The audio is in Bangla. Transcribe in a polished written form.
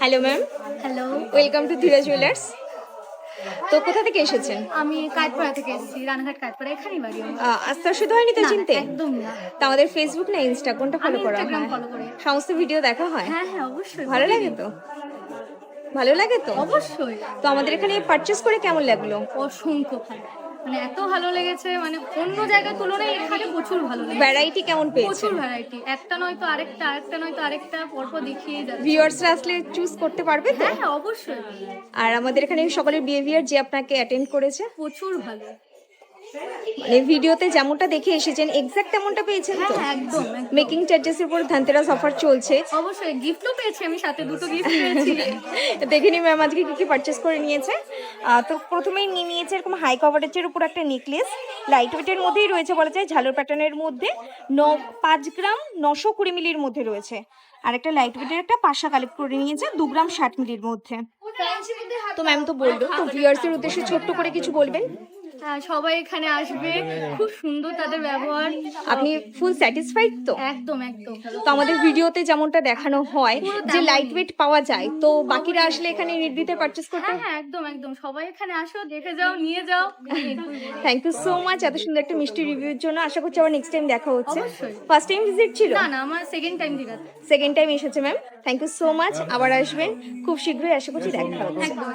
Hello ma'am, hello, welcome to Dhira jewellers. তো কোথা থেকে এসেছেন? আমি কাঠপাড়া থেকে এসেছি, রানাঘাট কাঠপাড়া, এখানেই বাড়ি আমার। আস্তে অসুবিধা হয়নি তো না, না, চিনতে? একদম না। তা আমাদের ফেসবুক না ইনস্টা কোনটা ফলো আমি করা ইনস্টাগ্রাম হয়? ফলো করি। সমস্ত ভিডিও দেখা হয়? হ্যাঁ, হ্যাঁ, অবশ্যই। ভালো লাগে প্রতিদিন। তো? ভালো লাগে তো? অবশ্যই। তো আমাদের এখানে পারচেস করে কেমন লাগলো? অসংখ্য ভালো। মানে এত ভালো লেগেছে, মানে অন্য জায়গার তুলনায় এখানে প্রচুর ভালো লেগেছে। ভ্যারাইটি কেমন পেয়েছেন? প্রচুর ভ্যারাইটি। একটা নয় তো আরেকটা, আরেকটা নয় তো আরেকটা, পরপর দেখিয়েই যাচ্ছে। ভিউয়ার্সরা আসলে চুজ করতে পারবে তো? হ্যাঁ, হ্যাঁ, অবশ্যই। আর আমাদের এখানে সকলের বিহেভিয়ার যে আপনাকে অ্যাটেন্ড করেছে, প্রচুর ভালো। মানে ভিডিওতে যেমনটা দেখে এসেছেন এক্সাক্ট তেমনটা পেয়েছেন হ্যাঁ, তো? হ্যাঁ, একদম, একদম। মেকিং চার্জেসের উপর ধনতেরাস অফার চলছে। অবশ্যই গিফটও পেয়েছি, আমি সাথে দুটো গিফট পেয়েছি। দেখে নি ম্যাম আজকে কি কি পারচেস করে নিয়েছে। তো প্রথমেই নিয়ে নিয়েছে এরকম হাই কভারেজের উপর একটা নেকলেস, লাইট ওয়েটের মধ্যেই রয়েছে বলা যায়, ঝালর প্যাটার্নের মধ্যে 5 গ্রাম 920 মিলির মধ্যে রয়েছে। আর একটা লাইট ওয়েটের একটা পাশা কালেক্ট করে নিয়েছে 2 গ্রাম 60 মিলির মধ্যে। তো ম্যাম তো বললো, তো ভিউয়ার্সের উদ্দেশ্যে ছোট্ট করে কিছু বলবেন? হ্যাঁ, সবাই এখানে আসবে, খুব সুন্দর তাদের ব্যবহার। আপনি ফুল স্যাটিসফাইড তো? একদম, একদম। তো আমাদের ভিডিওতে যেমনটা দেখানো হয় পুরো যে তেমনই। লাইট ওয়েট পাওয়া যায়, তো বাকিরা আসলে এখানে নির্দ্বিধায় পারচেস করতে? হ্যাঁ, হ্যাঁ, একদম, একদম। সবাই এখানে আসো, দেখে যাও, নিয়ে যাও। থ্যাংক ইউ সো মাচ এত সুন্দর একটা মিষ্টি রিভিউর জন্য। আশা করছি আবার নেক্সট টাইম দেখা হচ্ছে। অবশ্যই। ফার্স্ট টাইম ভিজিট ছিল? না, না, আমার সেকেন্ড টাইম দীঘাতে। সেকেন্ড টাইম এসেছে ma'am. Thank you so much, আবার আসবেন খুব শীঘ্রই, আশা করছি দেখা হচ্ছে। একদম।